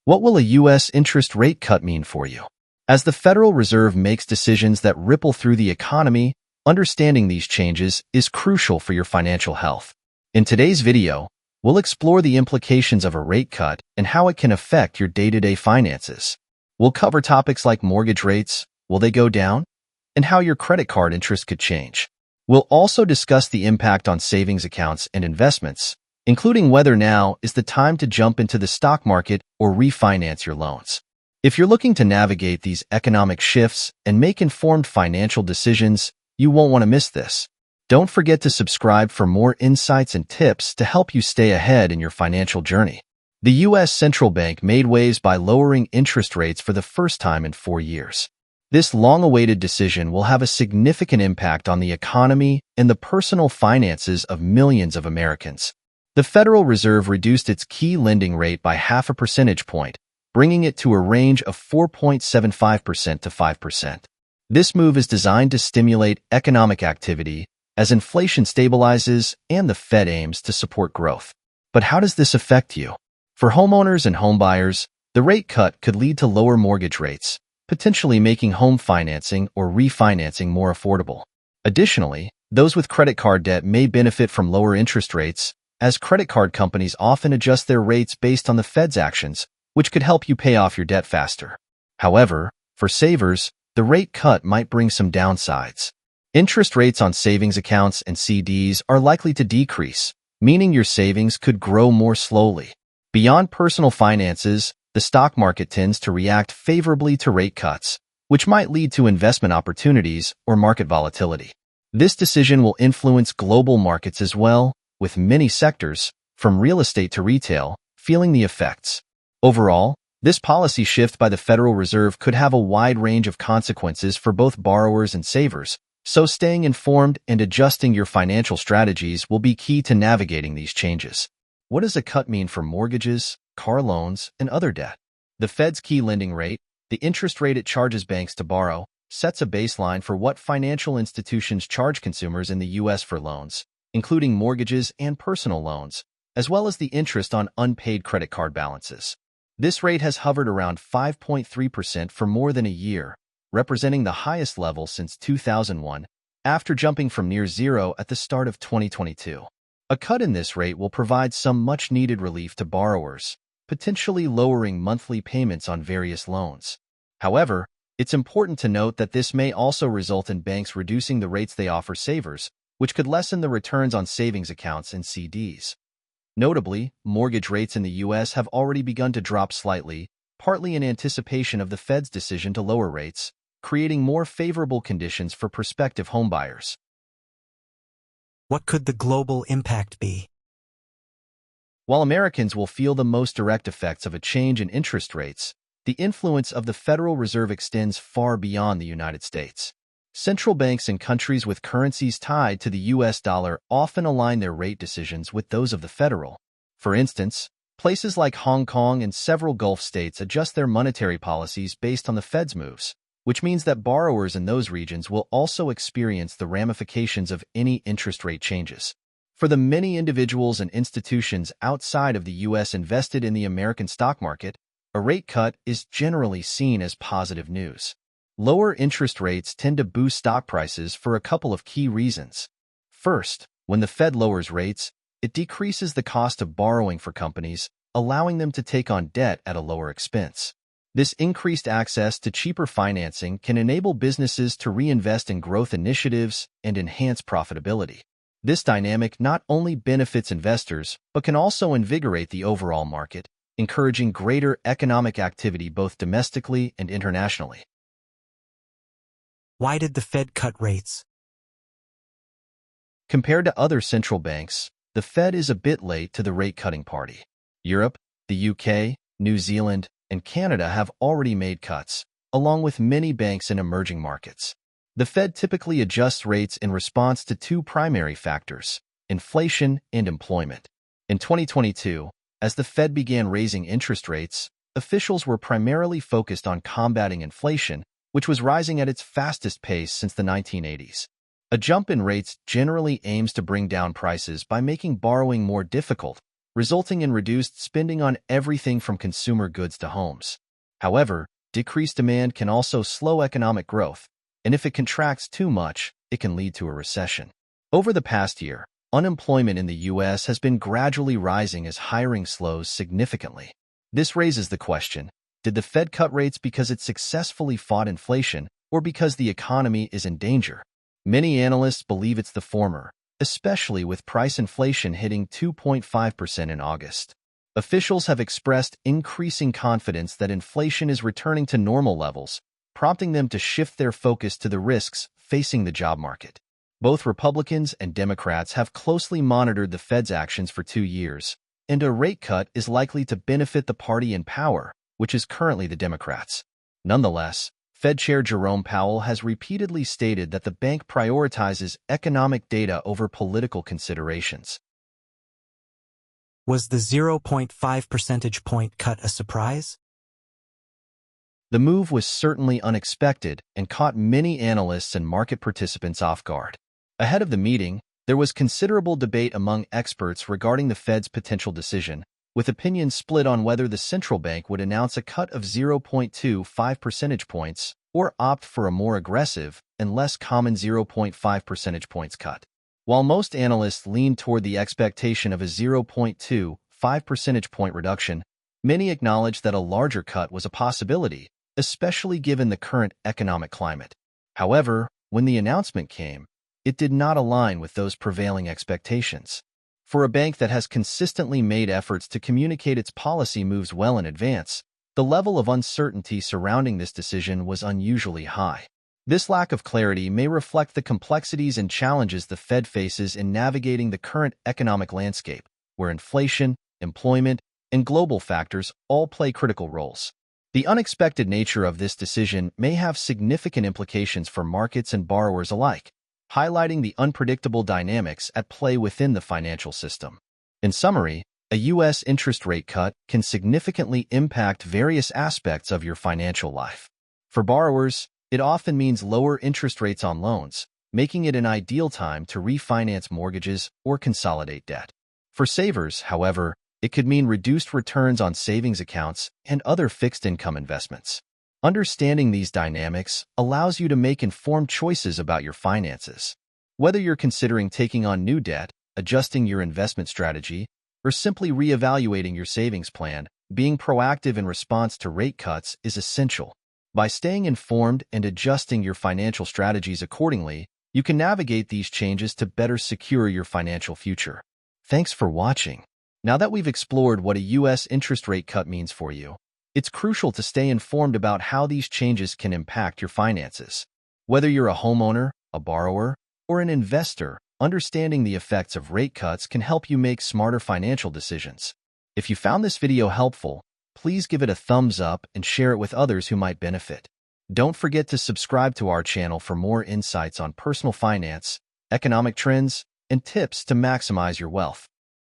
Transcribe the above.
What will a U.S. interest rate cut mean for you? As the Federal Reserve makes decisions that ripple through the economy, understanding these changes is crucial for your financial health. In today's video, we'll explore the implications of a rate cut and how it can affect your day-to-day finances. We'll cover topics like mortgage rates, will they go down, and how your credit card interest could change. We'll also discuss the impact on savings accounts and investments, including whether now is the time to jump into the stock market or refinance your loans. If you're looking to navigate these economic shifts and make informed financial decisions, you won't want to miss this. Don't forget to subscribe for more insights and tips to help you stay ahead in your financial journey. The U.S. Central Bank made waves by lowering interest rates for the first time in 4 years. This long-awaited decision will have a significant impact on the economy and the personal finances of millions of Americans. The Federal Reserve reduced its key lending rate by 0.5 percentage point, bringing it to a range of 4.75% to 5%. This move is designed to stimulate economic activity as inflation stabilizes and the Fed aims to support growth. But how does this affect you? For homeowners and homebuyers, the rate cut could lead to lower mortgage rates, potentially making home financing or refinancing more affordable. Additionally, those with credit card debt may benefit from lower interest rates, as credit card companies often adjust their rates based on the Fed's actions, which could help you pay off your debt faster. However, for savers, the rate cut might bring some downsides. Interest rates on savings accounts and CDs are likely to decrease, meaning your savings could grow more slowly. Beyond personal finances, the stock market tends to react favorably to rate cuts, which might lead to investment opportunities or market volatility. This decision will influence global markets as well, with many sectors, from real estate to retail, feeling the effects. Overall, this policy shift by the Federal Reserve could have a wide range of consequences for both borrowers and savers, so staying informed and adjusting your financial strategies will be key to navigating these changes. What does a cut mean for mortgages, car loans, and other debt? The Fed's key lending rate, the interest rate it charges banks to borrow, sets a baseline for what financial institutions charge consumers in the U.S. for loans, including mortgages and personal loans, as well as the interest on unpaid credit card balances. This rate has hovered around 5.3% for more than a year, representing the highest level since 2001, after jumping from near zero at the start of 2022. A cut in this rate will provide some much-needed relief to borrowers, potentially lowering monthly payments on various loans. However, it's important to note that this may also result in banks reducing the rates they offer savers, which could lessen the returns on savings accounts and CDs. Notably, mortgage rates in the U.S. have already begun to drop slightly, partly in anticipation of the Fed's decision to lower rates, creating more favorable conditions for prospective homebuyers. What could the global impact be? While Americans will feel the most direct effects of a change in interest rates, the influence of the Federal Reserve extends far beyond the United States. Central banks in countries with currencies tied to the U.S. dollar often align their rate decisions with those of the federal. For instance, places like Hong Kong and several Gulf states adjust their monetary policies based on the Fed's moves, which means that borrowers in those regions will also experience the ramifications of any interest rate changes. For the many individuals and institutions outside of the U.S. invested in the American stock market, a rate cut is generally seen as positive news. Lower interest rates tend to boost stock prices for a couple of key reasons. First, when the Fed lowers rates, it decreases the cost of borrowing for companies, allowing them to take on debt at a lower expense. This increased access to cheaper financing can enable businesses to reinvest in growth initiatives and enhance profitability. This dynamic not only benefits investors, but can also invigorate the overall market, encouraging greater economic activity both domestically and internationally. Why did the Fed cut rates? Compared to other central banks, the Fed is a bit late to the rate-cutting party. Europe, the UK, New Zealand, and Canada have already made cuts, along with many banks in emerging markets. The Fed typically adjusts rates in response to two primary factors: inflation and employment. In 2022, as the Fed began raising interest rates, officials were primarily focused on combating inflation, which was rising at its fastest pace since the 1980s. A jump in rates generally aims to bring down prices by making borrowing more difficult, resulting in reduced spending on everything from consumer goods to homes. However, decreased demand can also slow economic growth, and if it contracts too much, it can lead to a recession. Over the past year, unemployment in the U.S. has been gradually rising as hiring slows significantly. This raises the question, did the Fed cut rates because it successfully fought inflation or because the economy is in danger? Many analysts believe it's the former, especially with price inflation hitting 2.5% in August. Officials have expressed increasing confidence that inflation is returning to normal levels, prompting them to shift their focus to the risks facing the job market. Both Republicans and Democrats have closely monitored the Fed's actions for 2 years, and a rate cut is likely to benefit the party in power, which is currently the Democrats. Nonetheless, Fed Chair Jerome Powell has repeatedly stated that the bank prioritizes economic data over political considerations. Was the 0.5 percentage point cut a surprise? The move was certainly unexpected and caught many analysts and market participants off guard. Ahead of the meeting, there was considerable debate among experts regarding the Fed's potential decision, with opinions split on whether the central bank would announce a cut of 0.25 percentage points or opt for a more aggressive and less common 0.5 percentage points cut. While most analysts leaned toward the expectation of a 0.25 percentage point reduction, many acknowledged that a larger cut was a possibility, especially given the current economic climate. However, when the announcement came, it did not align with those prevailing expectations. For a bank that has consistently made efforts to communicate its policy moves well in advance, the level of uncertainty surrounding this decision was unusually high. This lack of clarity may reflect the complexities and challenges the Fed faces in navigating the current economic landscape, where inflation, employment, and global factors all play critical roles. The unexpected nature of this decision may have significant implications for markets and borrowers alike, highlighting the unpredictable dynamics at play within the financial system. In summary, a U.S. interest rate cut can significantly impact various aspects of your financial life. For borrowers, it often means lower interest rates on loans, making it an ideal time to refinance mortgages or consolidate debt. For savers, however, it could mean reduced returns on savings accounts and other fixed-income investments. Understanding these dynamics allows you to make informed choices about your finances. Whether you're considering taking on new debt, adjusting your investment strategy, or simply reevaluating your savings plan, being proactive in response to rate cuts is essential. By staying informed and adjusting your financial strategies accordingly, you can navigate these changes to better secure your financial future. Thanks for watching. Now that we've explored what a U.S. interest rate cut means for you, it's crucial to stay informed about how these changes can impact your finances. Whether you're a homeowner, a borrower, or an investor, understanding the effects of rate cuts can help you make smarter financial decisions. If you found this video helpful, please give it a thumbs up and share it with others who might benefit. Don't forget to subscribe to our channel for more insights on personal finance, economic trends, and tips to maximize your wealth.